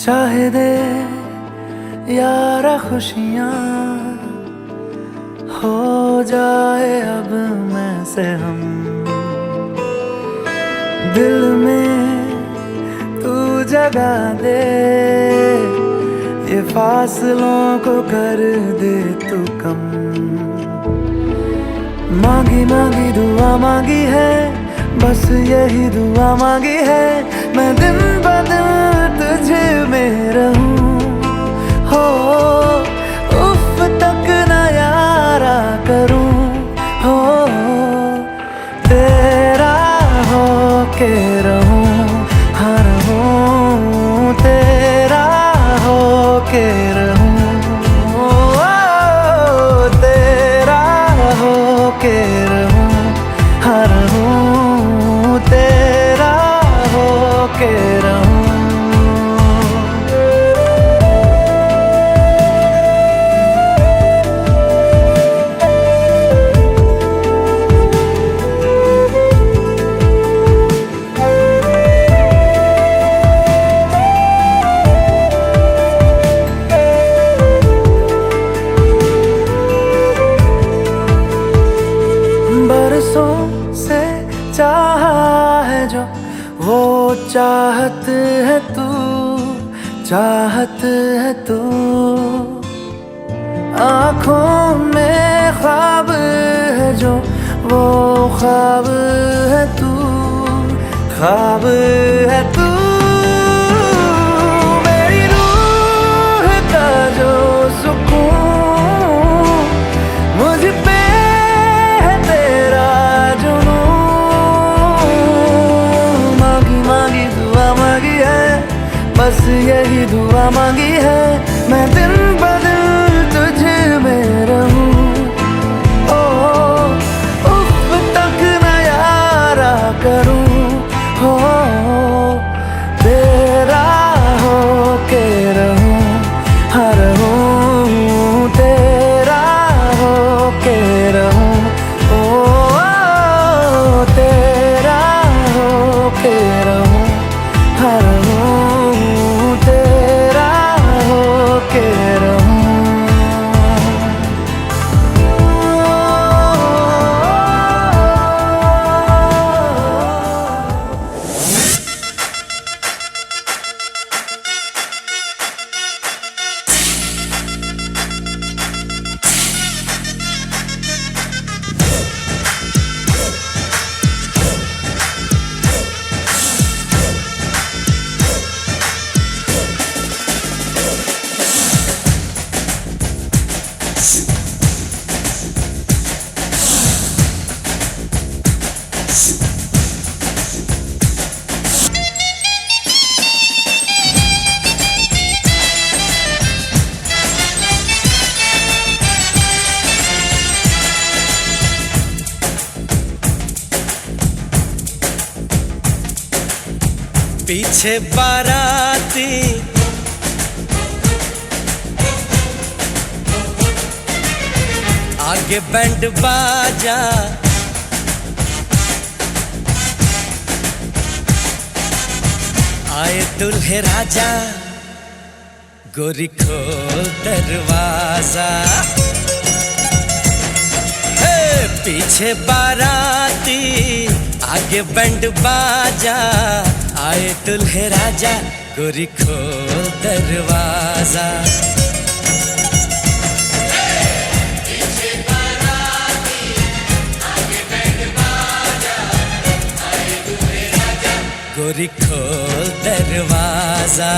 चाहे दे यारा खुशियाँ, हो जाए अब मैं से हम। दिल में तू जगा दे, ये फासलों को कर दे तू कम। मांगी मांगी दुआ मांगी है, बस यही दुआ मांगी है, मैं दिन ब दिन तुझ में रहूं। हो उफ तक न यारा करूं, हो तेरा हो के रहूं, हर हूं तेरा हो के रहूं। तेरा हो के रहूं, हर हूं तेरा हो के रहूं। बरसों से चाहा है जो वो चाहत है तू, चाहत है तू। आँखों में ख्वाब है जो वो ख्वाब है तू, ख्वाब है तू। मेरी रूह का जो सुकून मुझ पे है तेरा जुनून। मांगी मांगी दुआ मांगी है, बस यही दुआ मांगी है, मैं दिन ब दिन तुझ में रहूं। ओ उफ तक न यारा करूं, हो तेरा हो के रहूं, हर हूं तेरा हो के रहूं। ओ तेरा हो के रहूं, हर हूं तेरा हो के रहूं। पीछे बाराती आगे बैंड बाजा, आए दुल्हे राजा, गोरी खोल दरवाजा। हे पीछे बाराती आगे बैंड बाजा, आए दुल्हे राजा, गोरी खोल दरवाजा। पीछे बाराती आगे बैंड बाजा, आए दुल्हे राजा, गोरी खोल दरवाजा।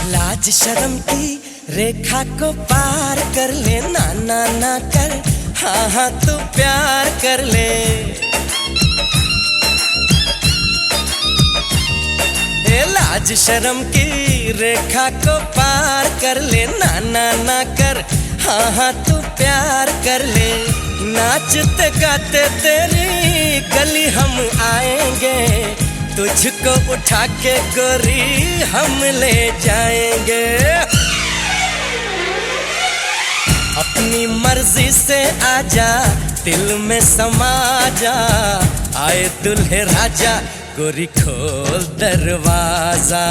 लाज शर्म की रेखा को पार कर ले, ना ना ना कर, हाँ हाँ तू प्यार कर ले। ए लाज शर्म की रेखा को पार कर ले, ना ना ना कर, हाँ हाँ तू प्यार कर ले। नाचते गाते तेरी गली हम आएंगे, तुझको उठा के गोरी हम ले जाएंगे, अपनी मर्जी से आजा दिल में समा जा, आए दुल्हे राजा गोरी खोल दरवाजा।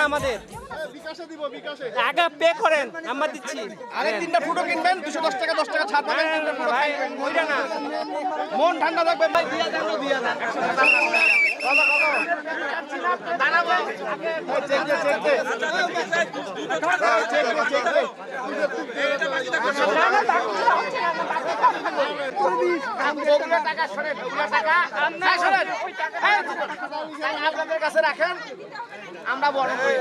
আমাদের আগে পে করেন, আমরা দিচ্ছি। আরে তিনটা ফুটো কিনবেন 210 টাকা 10 টাকা ছাড় পাবেন। ভাই ওইটা না, মন ঠান্ডা রাখবেন ভাই। দিয়া দেন দিয়া দেন। দাঁড়াবো চেক দে চেক দে চেক দে। টাকা সরে টাকা সরেন, আপনাদের কাছে রাখেন, আমরা বড় করি।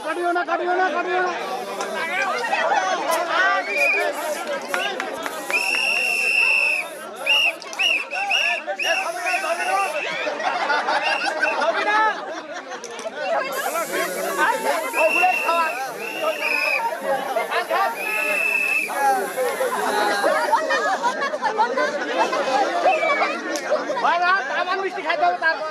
কাটিও না কাটিও না কাটিও না। আমার মিষ্টি খাইতে হবে তারপর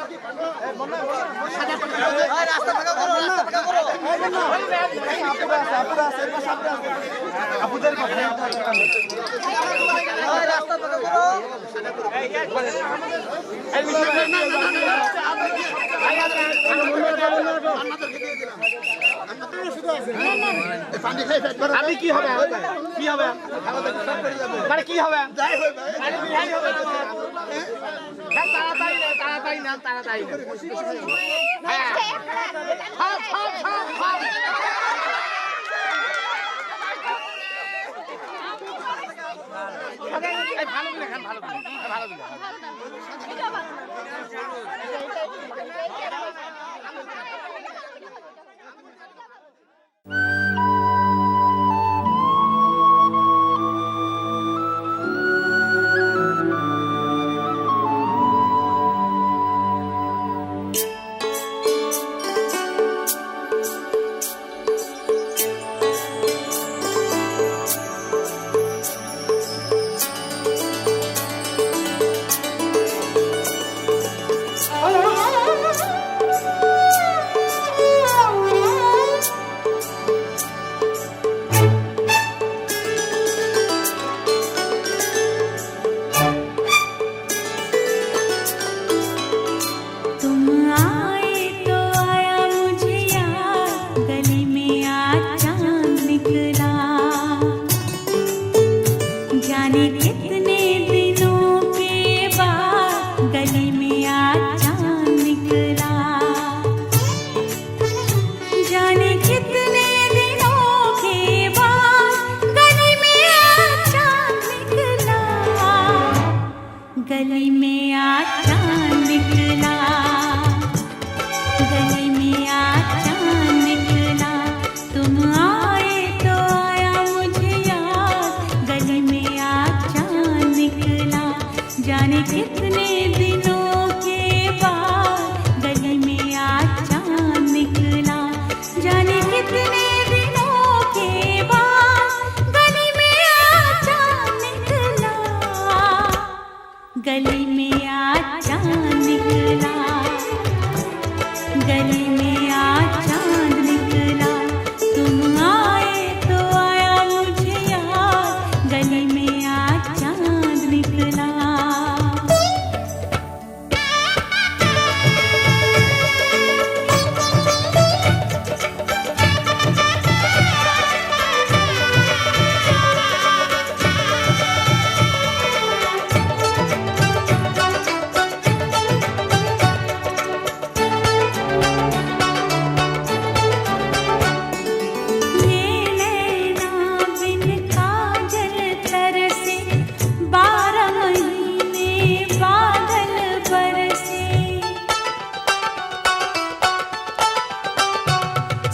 আপনি কি হবে কি হবে মানে কি হবে তাড়াতাড়ি তাড়াতাড়ি না তাড়াতাড়ি ভালো খান ভালো ভালো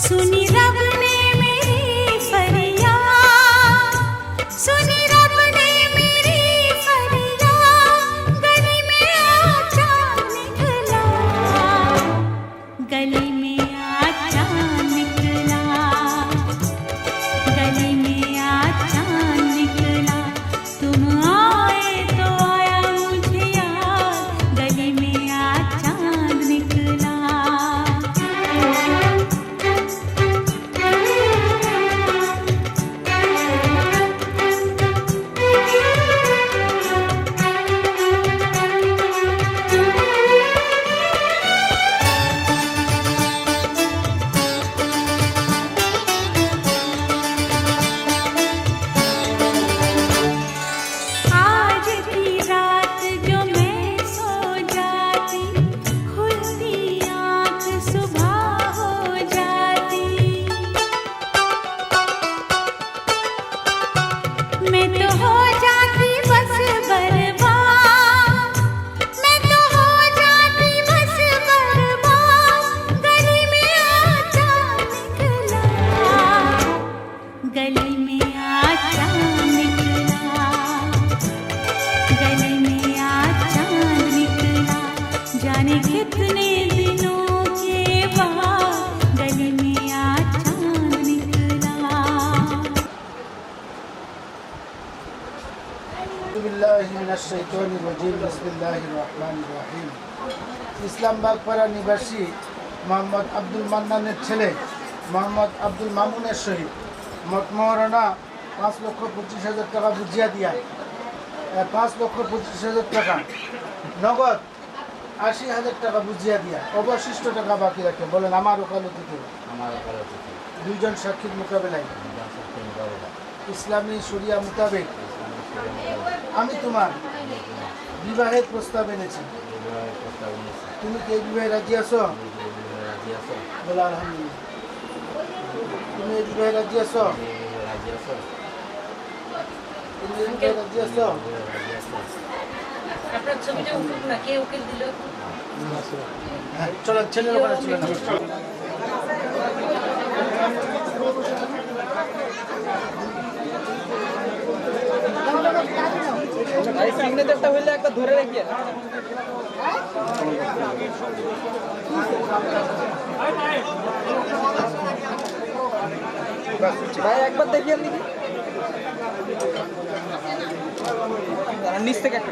सुनी रब ने मेरी फरियाद, सुनी रब ने मेरी फरियाद, गली में आजा निकला, गली में आजा निकला, गली में आजा निकला, तुम आए तो आया मुझे याद, गली में आजा निकला। आज की रात जो मैं सो जाती, खुलती आँख सुबह हो जाती, मैं तो हो जाती बस बर्बाद, मैं तो हो जाती बस बर्बाद, गली में आजा निकला, गली में आजा निकला, गली में आज चांद निकला, जाने कितने दिनों के बाद, गली में आज चांद निकला। ইসলামবাগপাড়া নিবাসী মোহাম্মদ আব্দুল মান্নানের ছেলে মোহাম্মদ আব্দুল মামুনের সহিত মতমহারণা 5,25,000 টাকা বুঝিয়া দিয়া 5,25,000 টাকা নগদ 80,000 টাকা বুঝিয়া দিয়া অবশিষ্ট টাকা বাকি রাখে বলেন আমার ওকালতিতে দুইজন সাক্ষীর মোকাবেলায় ইসলামী শরিয়া মোতাবেক আমি তোমার বিবাহের প্রস্তাব এনেছি, তুমি কি এই বিবাহে রাজি আছো? বলো আলহামদুলিল্লাহ। তুমি এই বিবাহে রাজি আছো? তুমি এই বিবাহে রাজি আছো? আপনার ছবিটা উঠুক না, কে উকিল দিল? হ্যাঁ, চলো ছেলের ওখানে চলে না। সিগনেচারটা হইলে একবার ধরে রাখিয়ে ভাই একবার দেখিয়ে দেখি নিচ থেকে একটা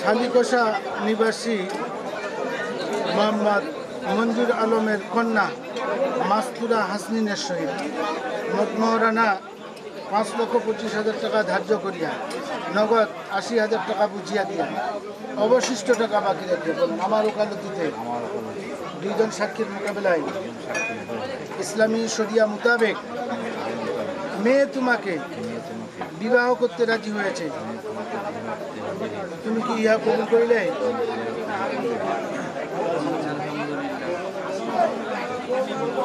শালিকোষা নিবাসী মোহাম্মদ মঞ্জুর আলমের কন্যা মাস্তুরা হাসনিনের সহিত মতমহারানা 5,25,000 টাকা ধার্য করিয়া নগদ 80,000 টাকা বুঝিয়া দিয়া অবশিষ্ট টাকা বাকি রেখে আমার ওকালতিতে দুইজন সাক্ষীর মোকাবেলায় ইসলামী শরিয়া মোতাবেক মেয়ে তোমাকে বিবাহ করতে রাজি হয়েছে, তুমি কি ইহা কবুল করিলে?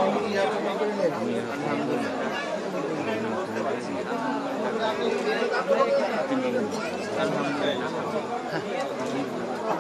তুমি কি ইহা কবুল করিলে?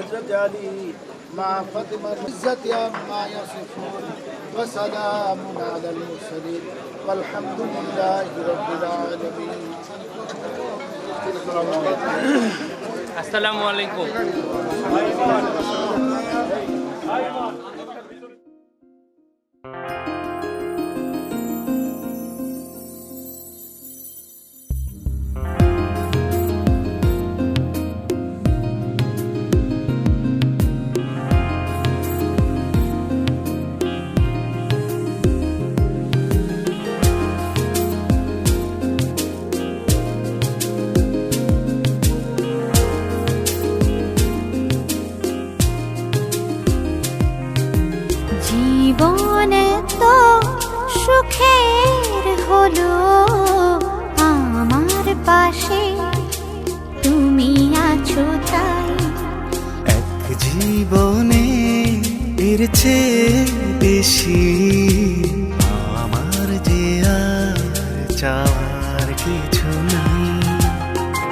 हजरत अली माँ फातिमा इज्जत अम्मा यसिफून व सलामुन अलल मुरसलीन वल्हम्दुलिल्लाहि रब्बिल आलमीन। আসসালামু আলাইকুম। জীবন তো সুখের হলো আমার পাশে তুমি আছো তাই। এক জীবনে এর চেয়ে বেশি আমার যে আর চাওয়ার কিছু নেই।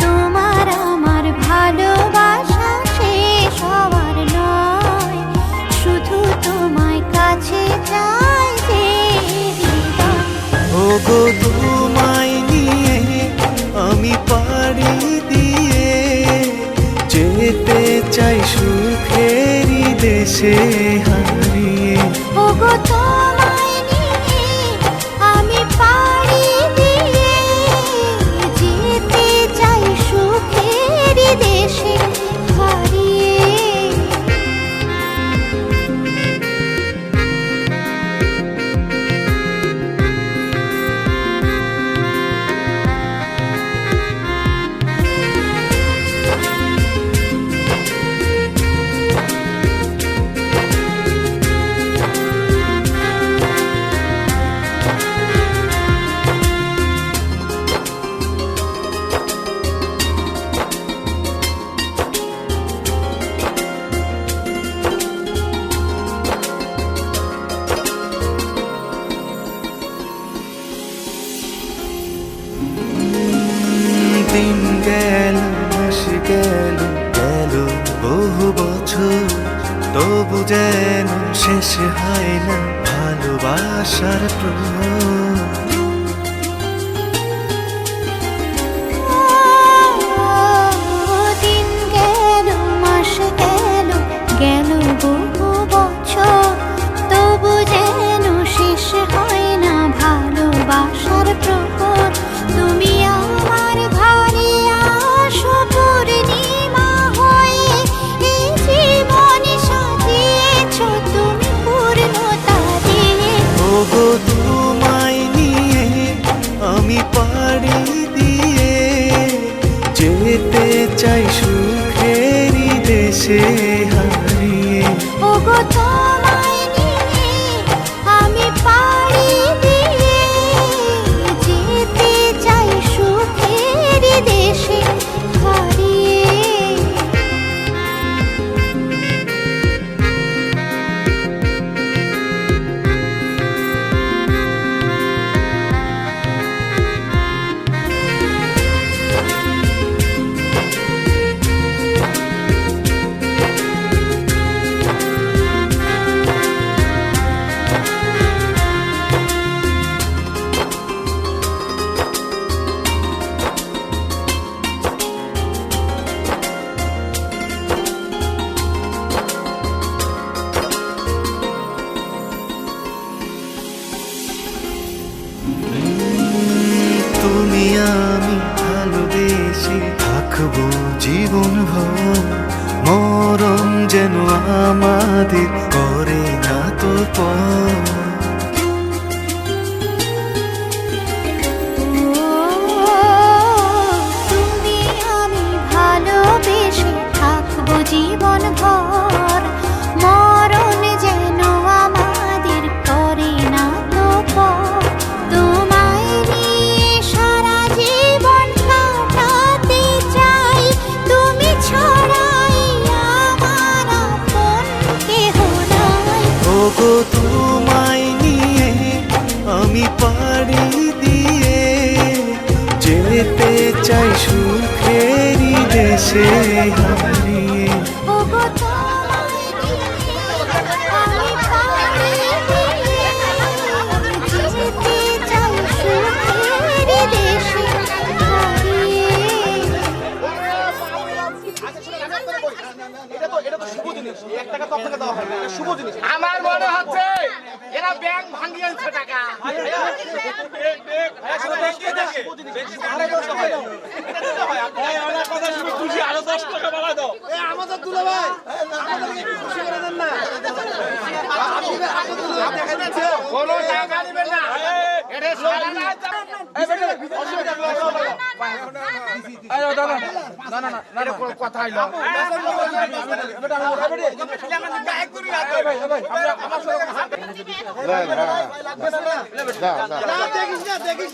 তোমার আমার ভালোবাসা শেষ হওয়ার নয়, শুধু তোমায় কাছে চাই যে হৃদয়। ওগো তোমায় নিয়ে আমি পাড়ি দিয়ে যেতে চাই সুখেরই দেশে হারিয়ে। ওগো তোমায় নিয়ে আমি পাড়ি দিয়ে যেতে চাই সুখের দেশে হারিয়ে। দিন গেল মাস গেল গেল বহু বছর, তবু যেন শেষ হয় না ভালোবাসার প্রহর। দিন গেল মাস গেল গেল বহু বছর, তবু যেন শেষ হয় না ভালোবাসার প্রহর। তুমি আমার ঘরে আসো পূর্ণিমা হয়ে, এই জীবন সাজিয়েছ তুমি পূর্ণতা দিয়ে। ওগো তোমায় নিয়ে আমি পাড়ি দিয়ে যেতে চাই সুখেরই দেশে হারিয়ে। ওগো তোমায় নিয়ে আমি পাড়ি দিয়ে যেতে চাই সুখের দেশে হারিয়ে। তুমি আমি ভালোবেসে থাকবো জীবন ভর, মরণ যেন আমাদের করে না তো পর। তুমি আমি ভালোবেসে থাকবো জীবন ভর, মরণ যেন আমাদের করে না তো পর। তোমায় নিয়ে সারা জীবন কাটাতে চাই, তুমি ছড়াই আমার আপন কেহ নাই। ওগো তোমায় নিয়ে আমি পাড়ি দিয়ে যেতে চাই সুখেরই দেশে হারিয়ে। ওগো আমার মনে হচ্ছে এরা ব্যাংক ভাঙিয়েছে টাকা। আমাদের দুলা ভাই খুশি করে দেন না, কোনো টাকা নেবেন না। কথা হইল দেখিস না, দেখিস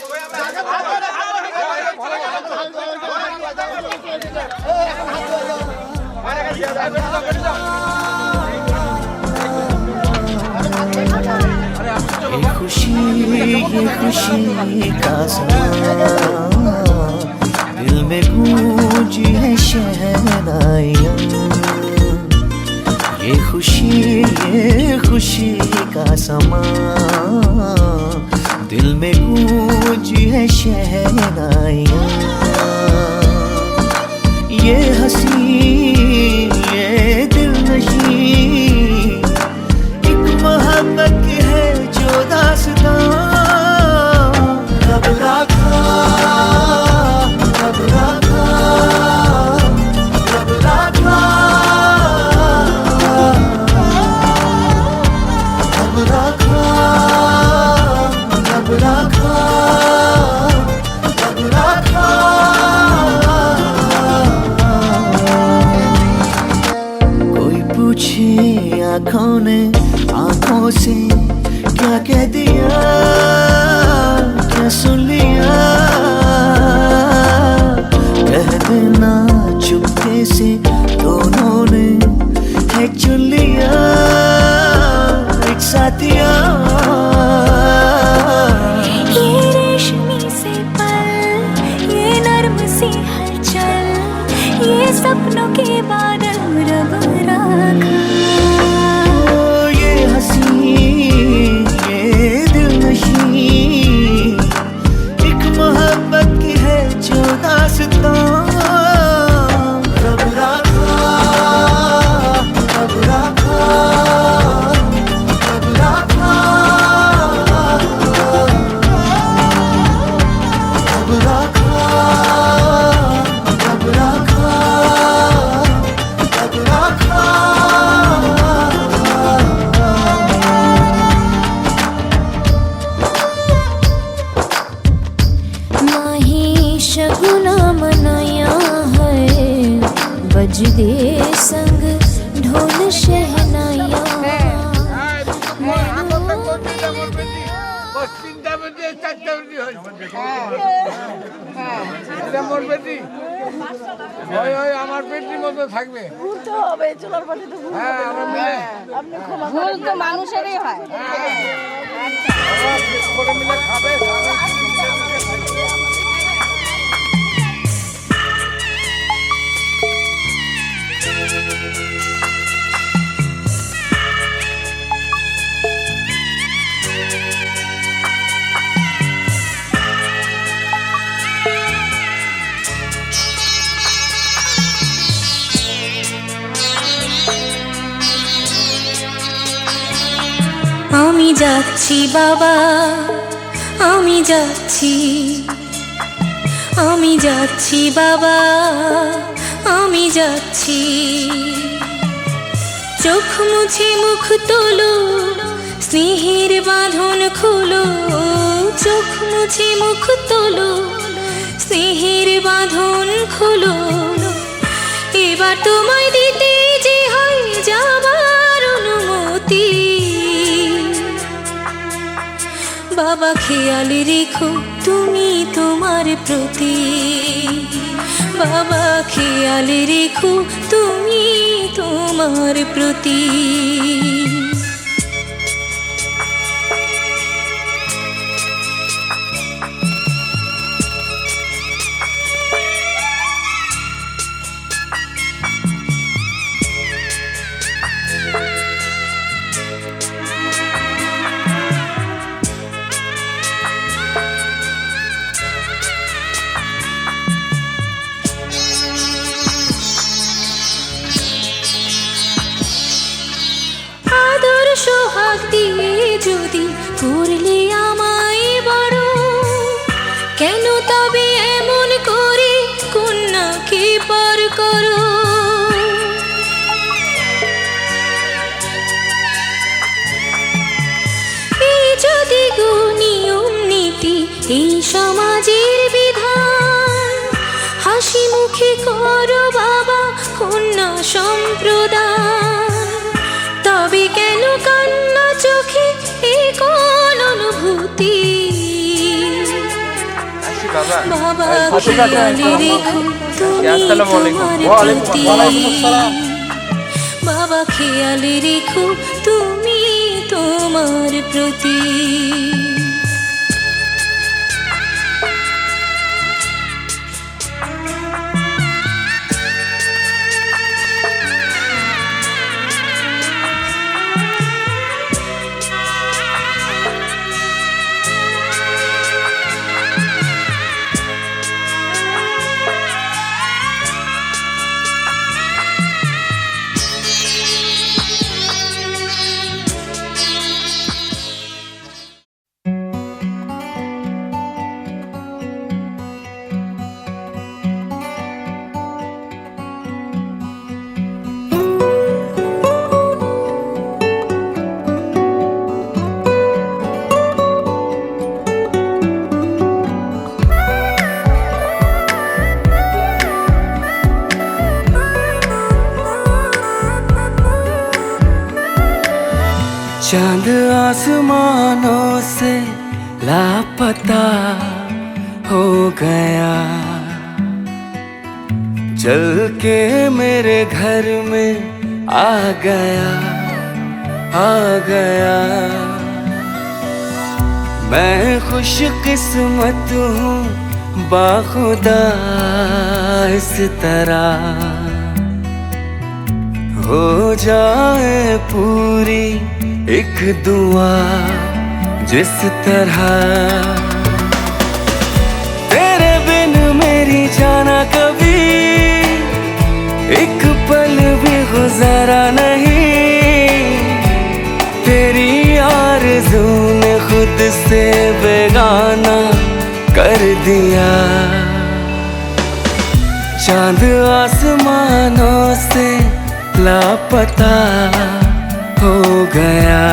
ये खुशी का समा दिल में गूंजी है शहनाइयाँ। ये खुशी का समा दिल में गूंजी है शहनाइयाँ। ये हंसी ये दिल नशीं एक मोहब्बत की है जो दास्तां। रब राखा रब राखा रब राखा रब राखा रब राखा रब राखा। कोई पूछे आँखों ने आँखों से क्या कह दिया क्या सुन लिया। कह देना चुपके से दोनों ने है चुन लिया एक साथिया। ये रेशमी से पल, ये नर्म सी हलचल, ये सपनों के बादल रब राखा। ये हंसी ये दिल नशीं एक मोहब्बत की है जो दास्तां। रब राखा रब राखा रब राखा रब राखा रब राखा रब राखा। माही शगुना मनाया है बजदे संग ढोल शहनाया। আমার পেটির মধ্যে থাকবে। ভুল তো হবে, চুলার পাটি তো ভুল হবে। আপনি ক্ষমা করে ভুল তো মানুষেরই হয়। করে মিলে খাবে। আমি যাচ্ছি বাবা আমি যাচ্ছি, আমি যাচ্ছি বাবা আমি যাচ্ছি। চোখ মুছে মুখ তোলো স্নেহের বাঁধন খুলো, চোখ মুছে মুখ তোলো স্নেহের বাঁধন খুলো। এবার তোমায় দিতে যে হয় যাবার অনুমতি। বাবা খেয়াল রেখো তুমি তোমার প্রতি, বাবা খেয়াল রেখো তুমি তোমার প্রতি। সোহাগ দিয়ে যদি করলে আমায় বড়, কেন তবে এমন করে কন্যাকে পার করো? এই যদি গো নিয়ম নীতি, এই সমাজের বিধান, হাসি মুখে করো বাবা কন্যা সম্প্রদান, তবে কেন কান্না চোখে এ কোন অনুভূতি? বাবা খেয়ালে রেখো তুমি তোমার প্রতি, বাবা খেয়ালে রেখো তুমি তোমার প্রতি। चांद आसमानों से लापता हो गया, चल के मेरे घर में आ गया, आ गया। मैं खुश किस्मत हूँ बाखुदा इस तरह हो जाए पूरी एक दुआ जिस तरह। तेरे बिन मेरी जाना कभी एक पल भी गुजारा नहीं, तेरी आरज़ू ने खुद से बेगाना कर दिया। चांद आसमानों से लापता हो गया,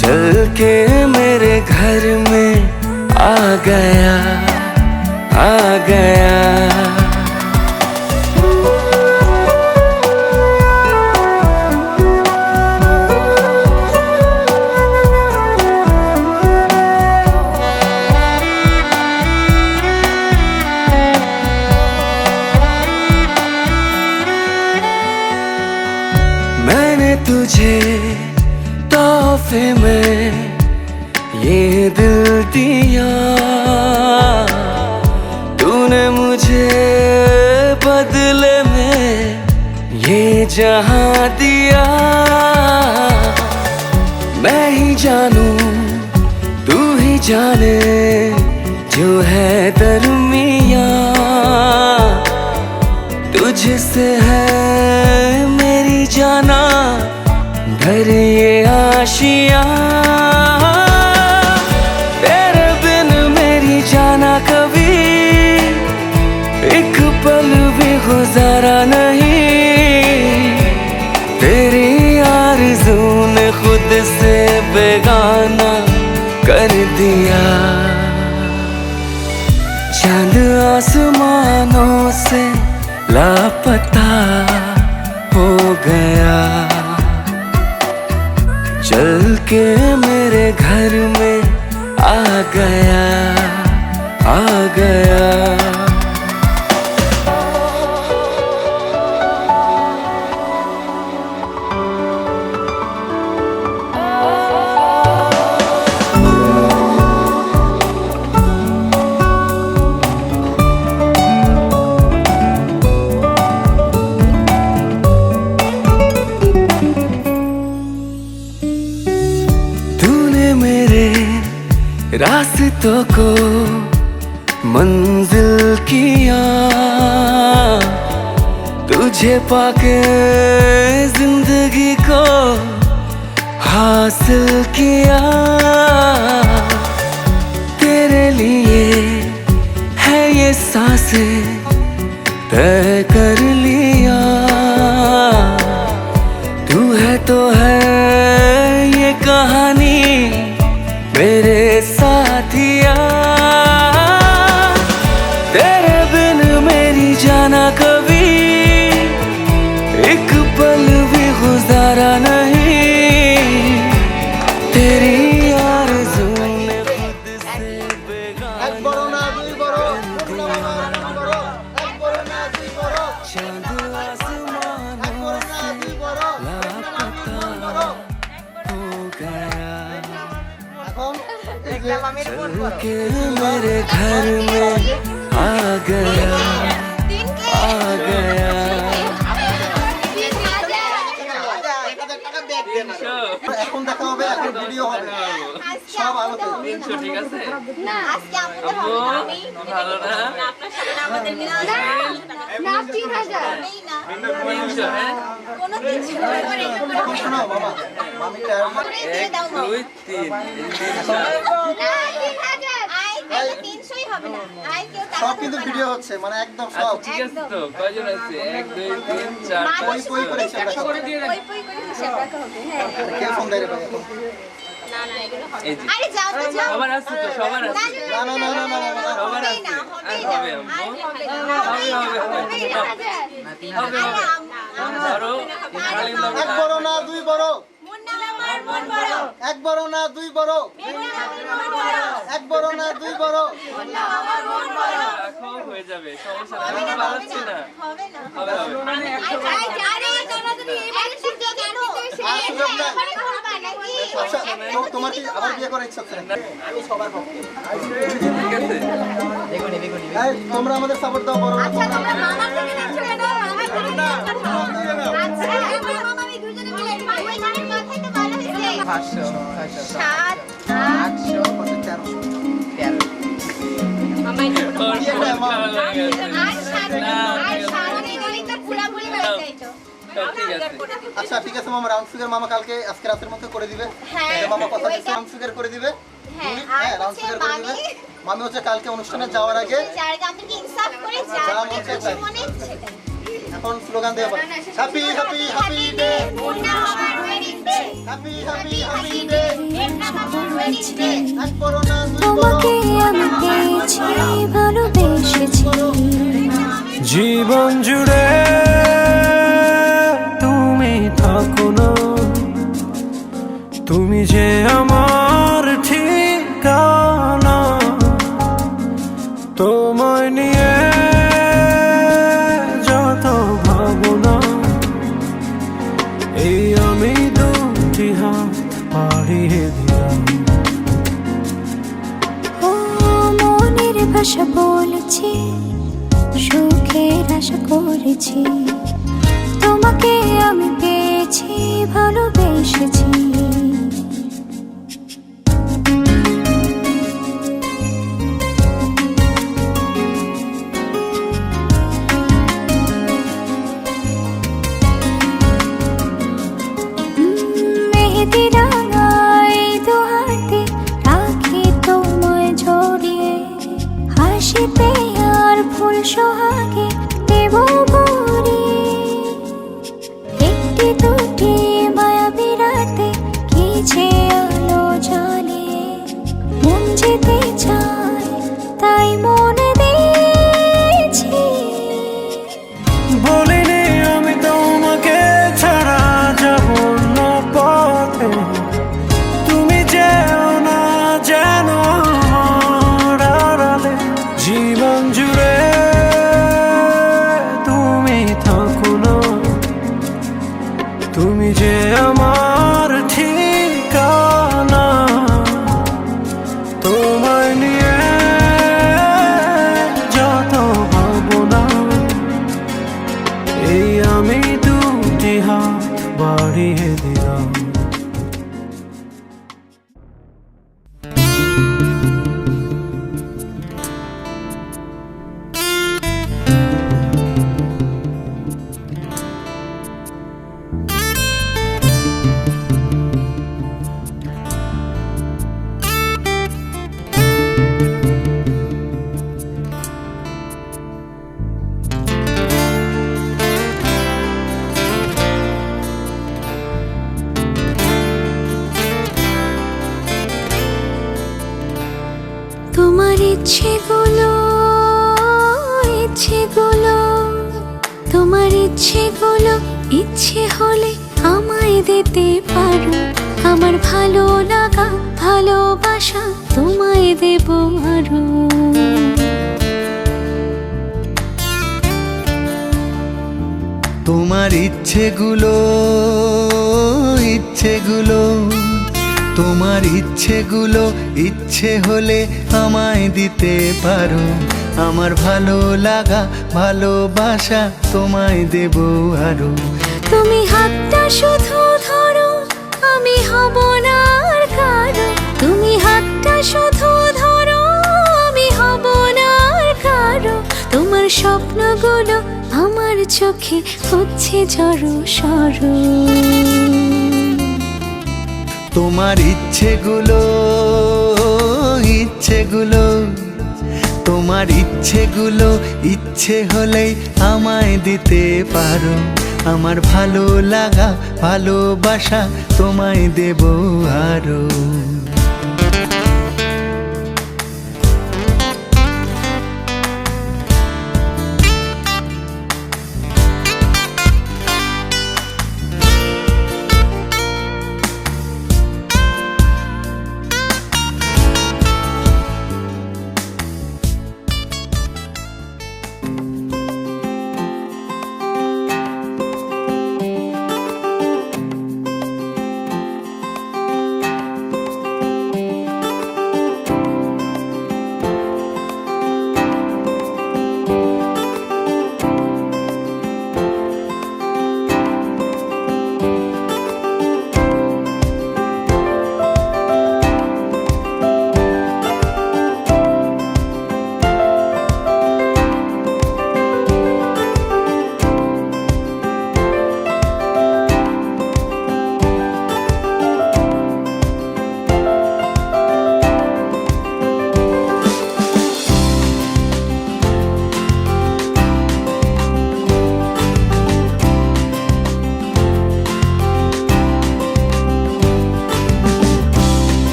चल के मेरे घर में आ गया, आ गया। तुझे तोहफे में ये दिल दिया, तूने मुझे बदले में ये जहां दिया। मैं ही जानूं तू ही जाने जो है दरमिया, तुझसे है मेरी जाना भर ये आशिया। तेरे बिन मेरी जाना कभी एक पल भी गुजारा नहीं, तेरी आरज़ू ने खुद से बेगाना कर दिया। चांद आसमानों से लापता हो गया, चल के मेरे घर में आ गया, आ गया। रास्तों को मंजिल किया, तुझे पाके जिंदगी को हासिल किया, तेरे लिए है ये सांसें तय कर लिया। तू है तो है ये कहानी मेरे साथिया, तेरे बिन मेरी जाना कभी एक पल भी गुजारा नहीं, तेरी आरज़ू ने खुद से এক বড় না দুই বড়, এক বড় না দুই বড়, चांद आसमानों এক বড় না দুই বড়, लापता हो गया। এখন चल के मेरे घर में आ गया, आ गया। এখন দেখা হবে, এখন ভিডিও হবে, সব আলোতে। ঠিক আছে না আজকে আমাদের ভালো না আপনার সাথে আমাদের না 3000 নেই না 300 হ্যাঁ কোন 300 শোনো বাবা, মামি টায়ার দিয়ে দাও না 2 3 আই 300ই হবে না আই কেউ সব কিন্তু ভিডিও হচ্ছে, মানে একদম সব ঠিক আছে তো কয়জন আছে 1 2 3 4 পই পই করে হিসাব রাখো। কই কই করে হিসাব রাখা হবে হ্যাঁ কে ফোন দেয় রে ভাই এখন? না না এগুলো হবে আরে যাও তো যাও সবার আছে তো, সবার আছে। না না না না না না না। সবার আছে। আর হবে আম্মু। ধরো এক বড় না দুই বড়, মুন্না আমার মন বড় এক বড় না দুই বড়, এক বড় না দুই বড়। মুন্না আমার মন বড় রাখো হয়ে যাবে, সমস্যা নেই। আমি বাড়াচ্ছি না। হবে না হবে হবে। আরে তোমরা যদি এইভাবে সুযোগ আনো আর সুযোগ নাই। এবারে করবা নাকি আচ্ছা, তোমার কি আবার বিয়ে করার ইচ্ছা আছে? আমি সবার পক্ষে। ঠিক আছে। এই, তোমরা আমাদের সাপোর্ট দাও বড়। আচ্ছা তোমরা মামার থেকে নিচ্ছ কেন আমার থেকে নিচ্ছ আচ্ছা আমার মামা আমি দুজনে মিলে ওই গানের কথাই তো ভালো হইছে 500 7 800 1300 মামা এটা বিয়ে করে মা। আর 7 এই গানই তো পুরোপুরি হয়ে যাইতো ঠিক আছে। আচ্ছা ঠিক আছে মামা, রাউন্ড ফিগার মামা কালকে আজকে রাতের মধ্যে করে দিবে। হ্যাঁ, এটা মামা কথা ওইটা- দিচ্ছে, রাউন্ড ফিগার করে দিবে। হ্যাঁ, তুমি? আর হ্যাঁ, রাউন্ড হচ্ছে ফিগার করে দিবে। মামি- মামি হচ্ছে কালকে অনুষ্ঠানে যাওয়ার আগে যার আমাদেরকে ইনসাফ করে যা যা মনে মনে খুশি চায়। মনে সেটাই এখন স্লোগান দিয়ে বলো, happy happy happy day, Munna আমার wedding day happy happy happy day, Munna আমার ওয়েডিং ডে এক বড় না দুই বড়, তোমাকে আমি পেয়েছি ভালোবেসেছি, জীবন জুড়ে তুমি থাকো না, তুমি যে আমার ঠিকানা, তোমায় নিয়ে যত ভাবনা, এই আমি দুটি হাত বাড়িয়ে দিলাম। ও মনের ভাষা বলেছি, সুখের আশা করেছি, তোমাকে আমি পেয়েছি ভালোবেসেছি। মেহেদি রাঙাই দুহাতে রাখি তোমায় জড়িয়ে, হাসিতে আর ফুল সোহাগে দেব ভরিয়ে, একটি দুটি মায়াবী রাতে কি যে আলো জ্বালিয়ে, মন যেতে চায় তাই মনে দিয়েছি। বলিনি আমি তোমাকে ছাড়া যাব না পথে, তুমি যেও না যেন আমার আড়ালে, জীবন জুড়ে তুমি থাকো না, তুমি যে আমার ঠিকানা, তোমায় নিয়ে যত ভাবনা, এই আমি দুটি হাত বাড়িয়ে দিলাম। ইচ্ছেগুলো ইচ্ছে হলে আমায় দিতে পারো, আমার ভালো লাগা ভালোবাসা তোমায় দেব আরো। তোমার ইচ্ছেগুলো ইচ্ছেগুলো তোমার ইচ্ছেগুলো ইচ্ছে হলে আমায় দিতে পারো, আমার ভালো লাগা ভালোবাসা তোমায় দেব আরো। তুমি হাতটা শুধু ধরো, আমি হব না আর কারো। তুমি হাতটা শুধু ধরো, আমি হব না আর কারো। তোমার স্বপ্নগুলো আমার চোখে হচ্ছে জড়ো সরো। তোমার ইচ্ছেগুলো ইচ্ছেগুলো তোমার ইচ্ছেগুলো ইচ্ছে হলেই আমায় দিতে পারো, আমার ভালো লাগা ভালোবাসা তোমায় দেব আরো।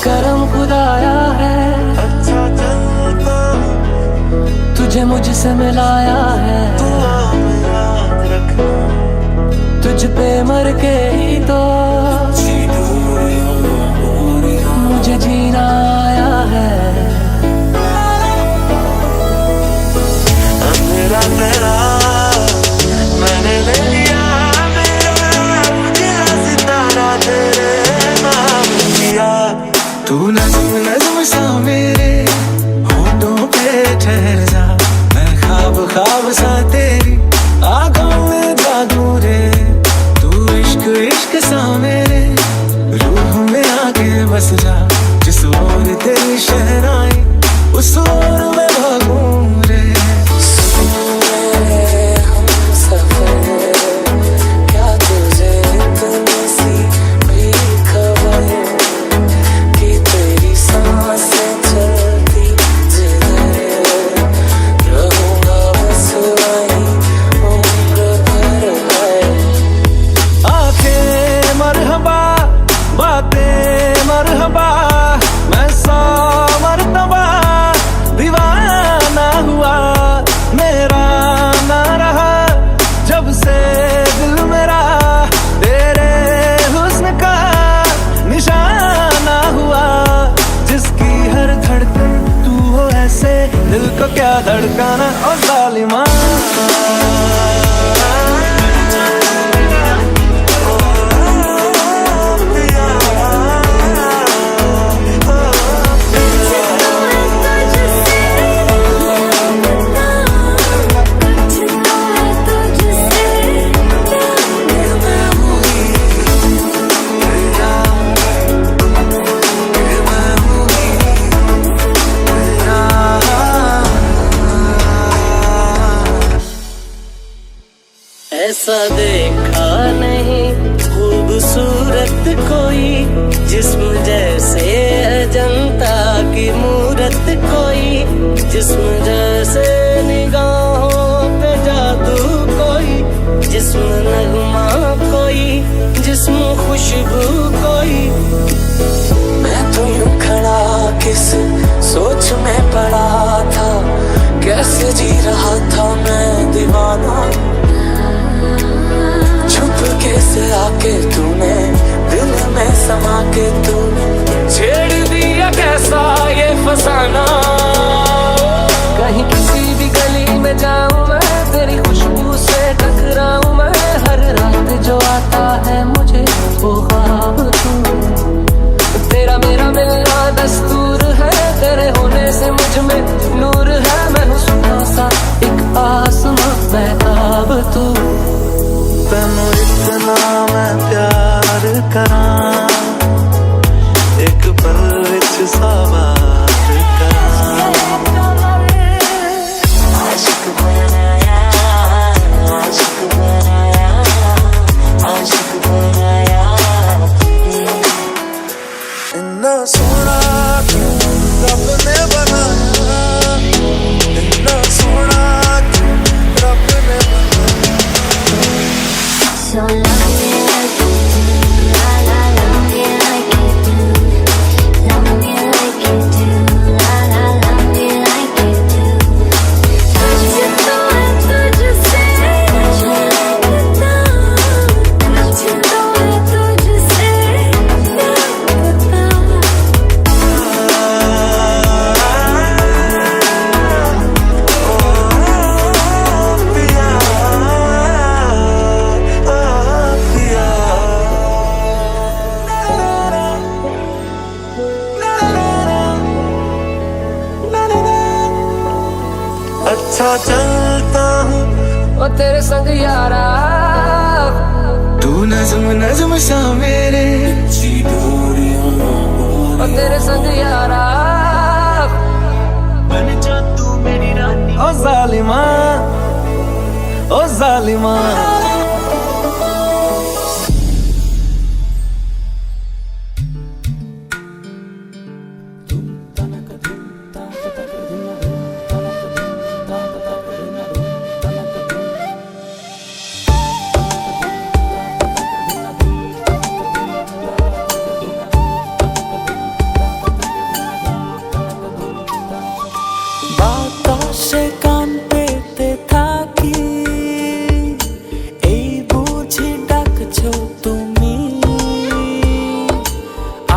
करम खुदाया है, अच्छा चलता तुझे मुझसे मिलाया है। तुझ पे मर के ही तो मुझे जीना आया है। मेरा तेरा मैंने ले लिया, मुझे सितारा तेरे नाम दिया। तू नज़्म नज़्म सा मेरे होठों पे ठहर जा, मैं ख्वाब ख्वाब सा तेरी आँखों में जादू रे। तू इश्क इश्क सा मेरे रूह में आके बस जा, जिस ओर तेरी शहनाई उस ओर मैं भागूं रे। दिल को क्या धड़काना और जालिमा। ऐसा देखा नहीं खूबसूरत कोई, जिस्म जैसे अजंता की मूरत कोई, जिस्म जैसे निगाहों पे जादू कोई, जिस्म नगमा कोई, जिस्म खुशबू कोई। मैं तो यूं खड़ा किस सोच में पड़ा था, कैसे जी रहा था मैं दीवाना। छुप के से आके तूने दिल में समा के तू छेड़ दिया कैसा ये फसाना। कहीं किसी भी गली में जाऊं मैं, तेरी खुशबू से टकराऊं मैं, हर रात जो आता है मुझे वो ख्वाब तू। तेरा मेरा मिलना दस्तूर है, तेरे होने से मुझ में नूर है। मैं हूँ सुना सा एक आसमां महताब तू। तेनू इतना मैं प्यार करां, एक पल विच सवार करां। आशिक बनाया, आशिक बनाया, आशिक बनाया। इन्ना सोना तू रब ने बनाया, इन्ना सोना तू रब ने बनाया। So love me like you do, la la love me like you do, love me like you do, la la love me like you do. तुझे तो है तुझसे मुझे लगता, तुझे तो है तुझसे लगता। अच्छा चलता हूँ ओ तेरे संग यारा, तू नज़्म नज़्म सा मेरे, ओ तेरे संग यारा। बन जा तू मेरी रानी। ओ जालिमा, ओ जालिमा। বাতাসে কান পেতে থাকি, এই বুঝি ডাকছো তুমি।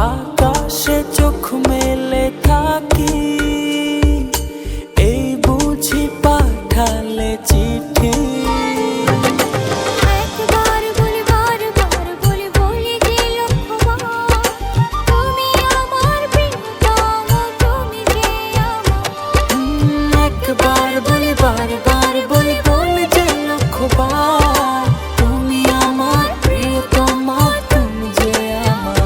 আকাশে চোখ মেলে থাকি, এই বুঝি পাঠালে চিঠি। একবার বলি বারবার বলি বলি যে লক্ষ্যবার, তুমি আমার প্রিয়তম, তুমি যে আমার। একবার বলি বারবার বলি বলি যে লক্ষ্যবার, তুমি আমার প্রিয়তমা, তুমি যে আমার।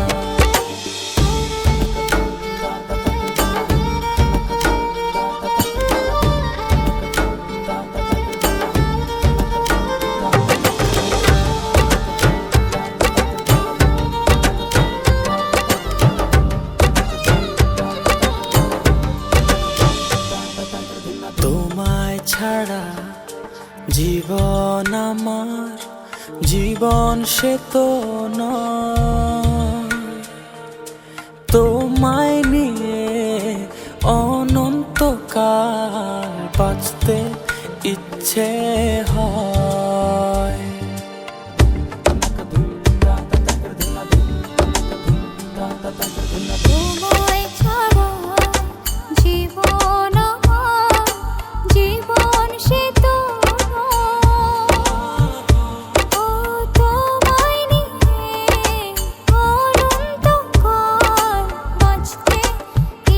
তোমায় ছাড়া জীবন আমার, জীবন সে তো নয়। তোমায় নিয়ে অনন্তকাল বাঁচতে ইচ্ছে হয়। তোমায় ছাড়া জীবন আমার, জীবন সে তো ও তোমায় নিয়ে অনন্তকাল বাঁচতে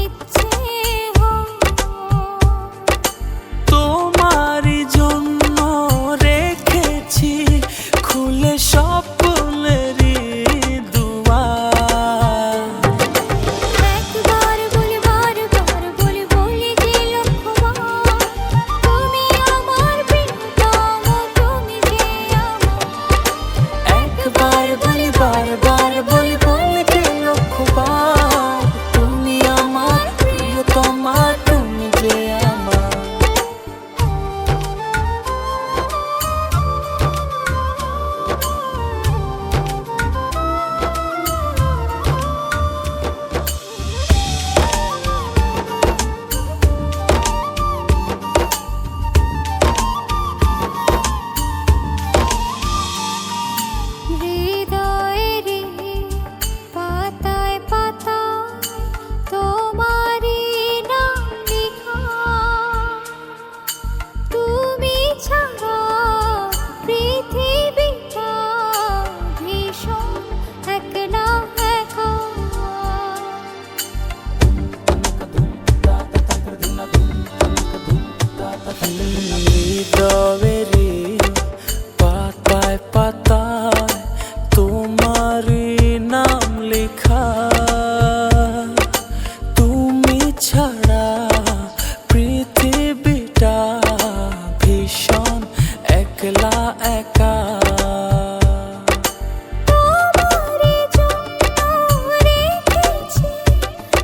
ইচ্ছে হয়। তোমারই জন্য রে একলা একা তোমারে জন্য রেখেছি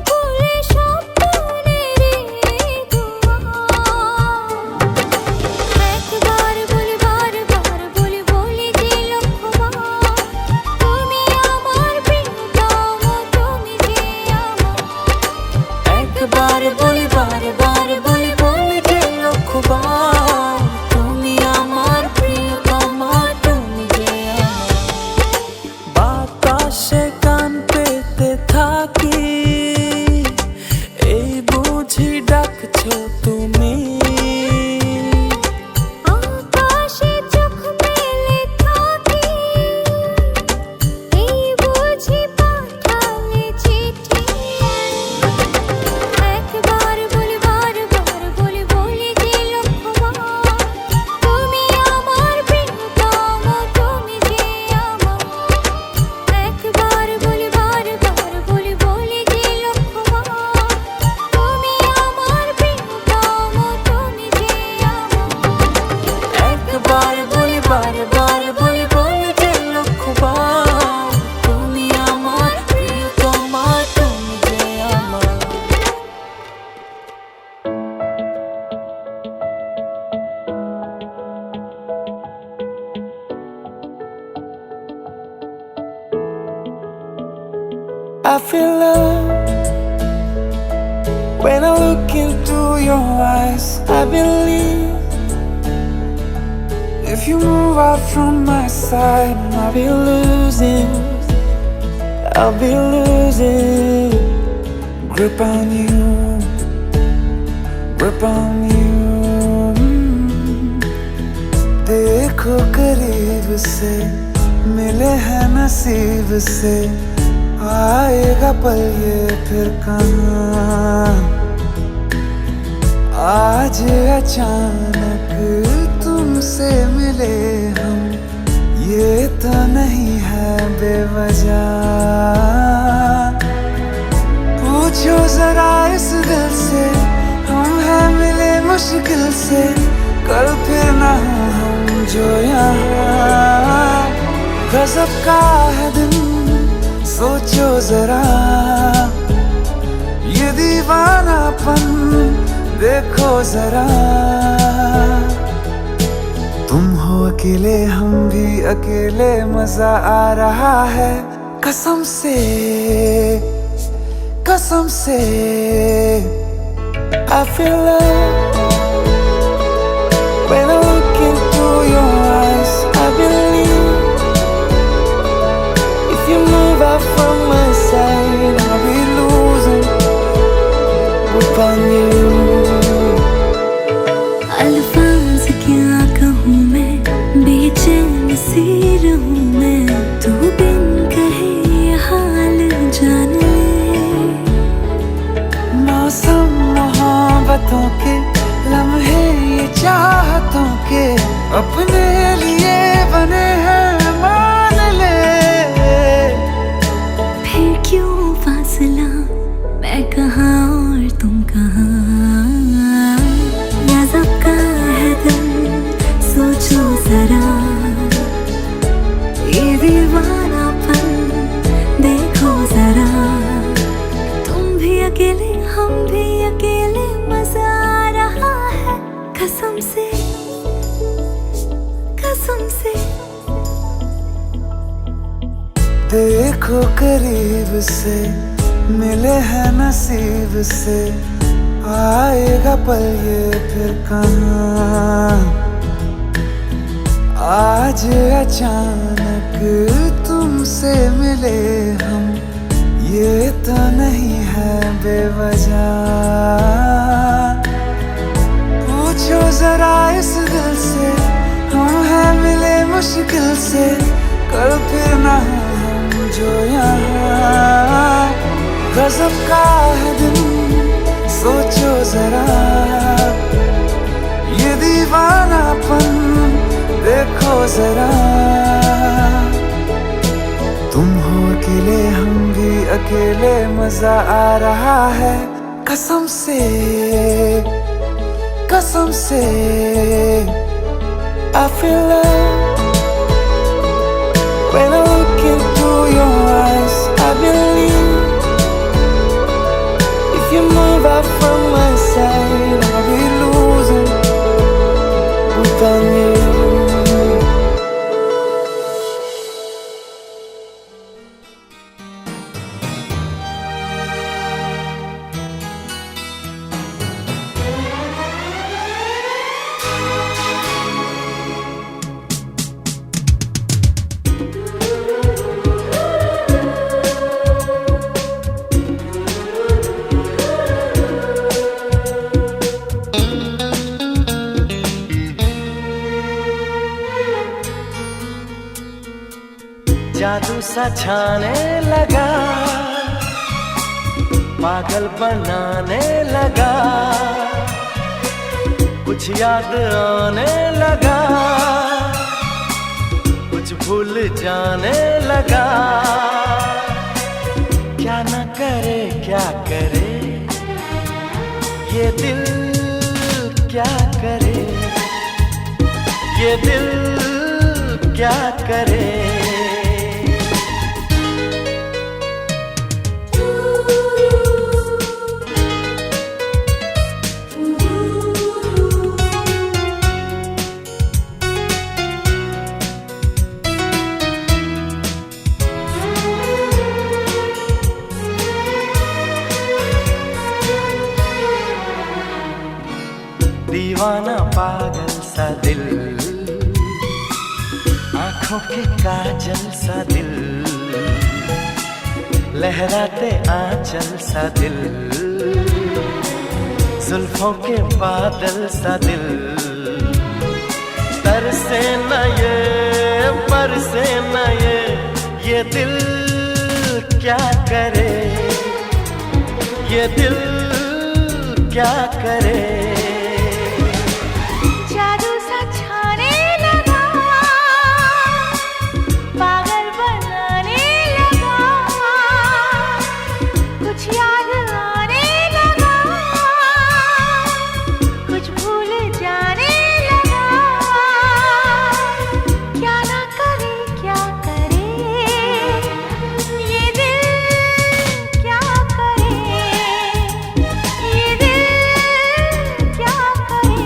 ফুলে স্বপ্নের দোয়া একবার বলি বারবার বলি বলি যে লক্ষ্যবার তুমি আমার প্রিয়তম তুমি যে আমার একবার বলি বারবার বলি বলি যে লক্ষবার তুমি আমার প্রিয়তমা তুমি যে আমার বাতাসে গান পেতে থাকি এই বুঝি ডাকছো তুমি আকাশে চোখ মেলে থাকি এই বুঝি পাঠালে চিঠি একবার বলি বারবার বলি বলি যে লক্ষ্যবার তুমি আমার প্রিয়তম তুমি যে আমার একবার বলি বারবার বলি বলি যে লক্ষ্যবার তুমি আমার প্রিয়তম তুমি যে আমার একবার বলি বারবার বলি বলি যে লক্ষবার তুমি আমার প্রিয়তমা তুমি যে আমার I feel love when I look into your eyes. I believe if you move out from my side, I'll be losing grip on you, grip on you. देखो करीब से मिले हैं नसीब से आएगा पल ये फिर कहाँ आज अचानक तुमसे मिले हम ये तो नहीं है बेवजह पूछो जरा इस दिल से हम हैं मिले मुश्किल से कल फिर ना हो हम जो यहाँ गजब का है दिन सोचो जरा ये दीवानापन देखो जरा तुम हो अकेले हम भी अकेले मजा आ रहा है कसम से I feel love when I look into your eyes. I believe if you move out from my side, I'll be losing grip on you. अल्फाज क्या कहूँ मैं बेचैन सी रहूँ मैं तू बिन कहे ये हाल जान ले मौसम मोहब्बतों के लम्हे ये चाहतों के अपने लिए बने हैं मान ले फिर क्यों फासला मैं कहाँ और तुम कहाँ गजब का है दिल सोचो जरा ये दीवानापन देखो जरा तुम भी अकेले हम भी अकेले मजा आ रहा है कसम से देखो करीब से मिले हैं नसीब से आएगा पल ये फिर कहाँ आज अचानक तुमसे मिले हम ये तो नहीं है बेवजह पूछो जरा इस दिल से हम हैं मिले मुश्किल से कल फिर ना हो हम जो यहाँ गजब का है दिन सोचो जरा ये दीवानापन देखो जरा तुम हो अकेले हम भी अकेले मजा आ रहा है कसम से I feel love when I look into your eyes. I believe if you move out from my side, I'll be losing without you. जादू सा छाने लगा, पागल बनाने लगा, कुछ याद आने लगा, कुछ भूल जाने लगा। क्या न करे क्या करे ये दिल, क्या करे ये दिल, क्या करे। दीवाना पागल सा दिल, आँखों के काजल सा दिल, लहराते आंचल सा दिल, जुल्फों के बादल सा दिल। तरसे न ये बरसे न ये दिल क्या करे, ये दिल क्या करे। जादू सा छाने लगा, पागल बनाने लगा, कुछ याद आने लगा, कुछ भूल जाने लगा। क्या ना करे क्या करे ये दिल, क्या करे ये दिल, क्या करे।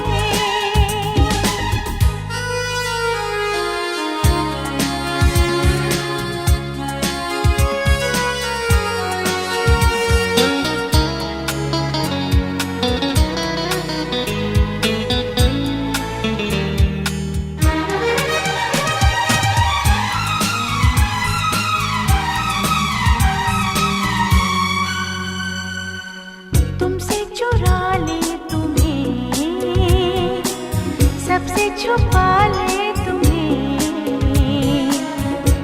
तुमसे चुरा ले तुम्हें, सबसे छुपा ले तुम्हें,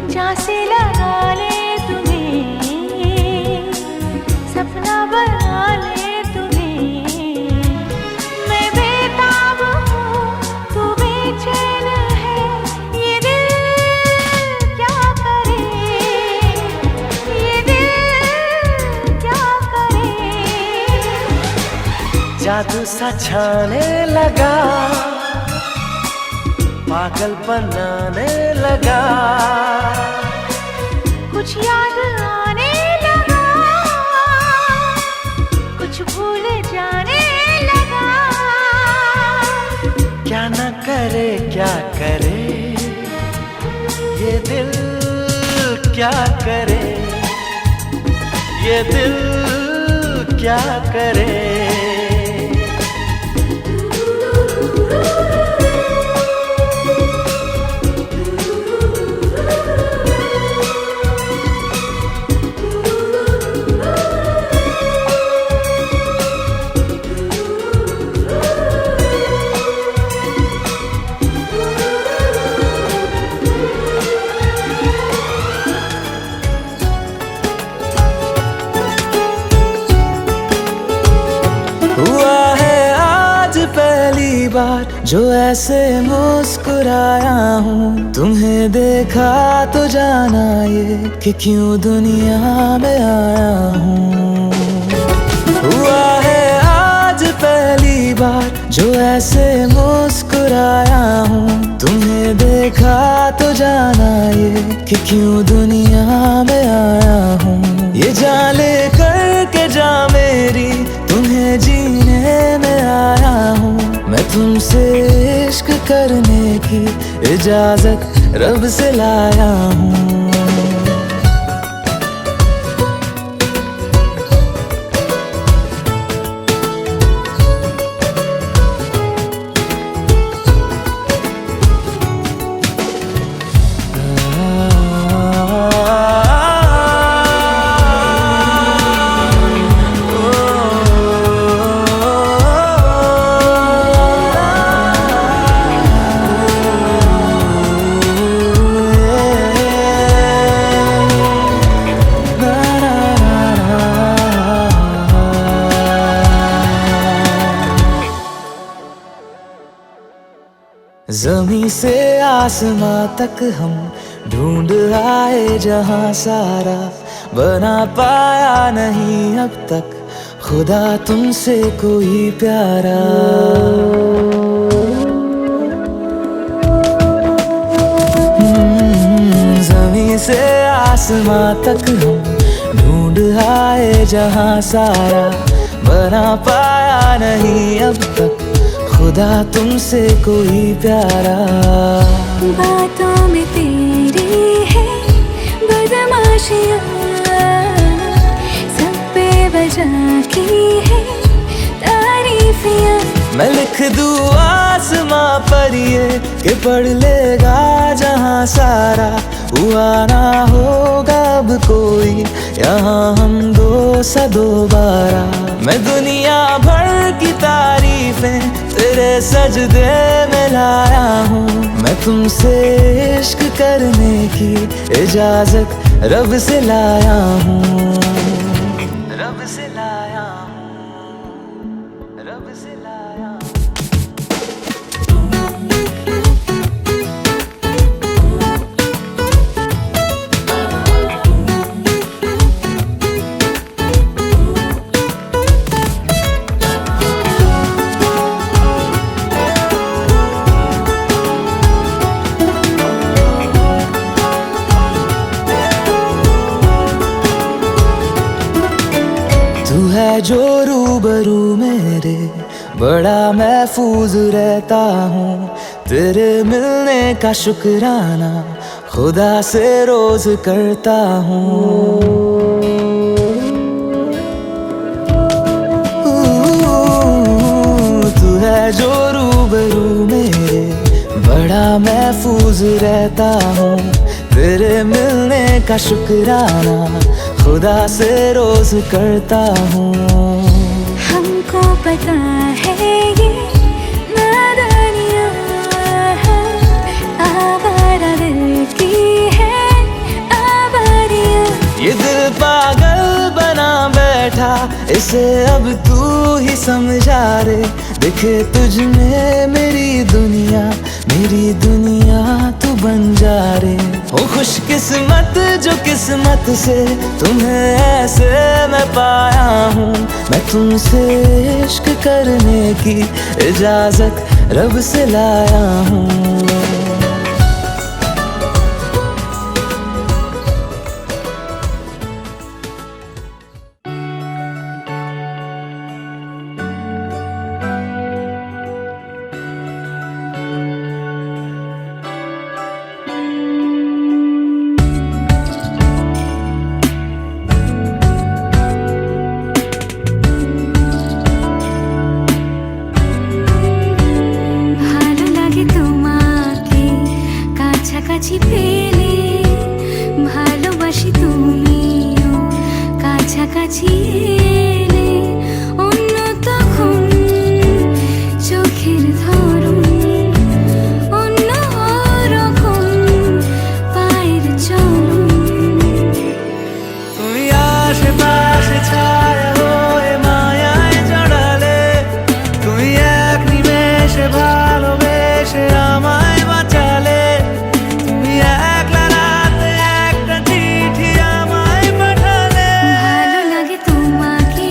जहाँ से लगा ले तुम्हें, सपना बना ले तुम्हें। मैं बेताब हूँ तू बेचैन है, ये दिल क्या करे, ये दिल क्या करे। जादू सा छाने लगा, पागल बनाने लगा, कुछ याद आने लगा, कुछ भूल जाने लगा। क्या न करे क्या करे ये दिल, क्या करे ये दिल, क्या करे। हुआ है आज पहली बार जो ऐसे मुस्कुराया हूँ, तुम्हें देखा तो जाना ये कि क्यों दुनिया में आया हूँ। हुआ है आज पहली बार जो ऐसे मुस्कुराया हूँ। तुम्हें देखा तो जाना ये कि क्यों दुनिया में आया हूँ। ये जान ले करके जा मेरी, तुम्हें जीने में आया हूँ। मैं तुमसे इश्क करने की इजाजत रब से लाया हूँ। ज़मीं से आसमां तक हम ढूंढ आए जहां सारा, बना पाया नहीं अब तक खुदा तुमसे कोई प्यारा। ज़मीं से आसमां तक हम ढूंढ आए जहां सारा, बना पाया नहीं अब तक खुदा तुमसे कोई प्यारा। बातों में तेरी है बदमाशियाँ, सब पे वजह की है तारीफियाँ। मैं लिख दूँ आसमां पर ये कि पढ़ लेगा जहां सारा, हुआ ना होगा अब कोई यहाँ हम दो सा दोबारा। मैं दुनिया भर की तारीफें तेरे सजदे में लाया हूँ। मैं तुमसे इश्क करने की इजाजत रब से लाया हूँ। रब से लाया हूँ, रब से लाया हूँ। तू है जो रूबरू मेरे, बड़ा महफूज रहता हूँ। तेरे मिलने का शुक्राना खुदा से रोज करता हूँ। तू है जो रूबरू मेरे, बड़ा महफूज रहता हूँ। तेरे मिलने का शुक्राना खुदा से रोज करता हूँ। हमको पता है ये नादानियाँ आवारा दिल की है आवारियाँ। ये दिल पागल बना बैठा, इसे अब तू ही समझा रे। दिखे तुझ में मेरी दुनिया तू बन जा रे। हो खुशकिस्मत जो किस्मत से तुम्हें ऐसे मैं पाया हूँ। मैं तुमसे इश्क करने की इजाजत रब से लाया हूँ। কাছাকাছি পেলে ভালোবাসি তুমিও কাছাকাছি এলে অন্য তখন চোখের ধরন অন্য রকম পায়ের চলন। তুমি আশেপাশে ছায়া হয়ে মায়ায় জড়ালে, তুমি এক নিমেষে ভালোবেসে আমায় বাঁচালে। তুমি একলা রাতে একটা চিঠি আমায় পাঠালে। ভালো লাগে তোমাকে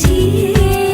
जी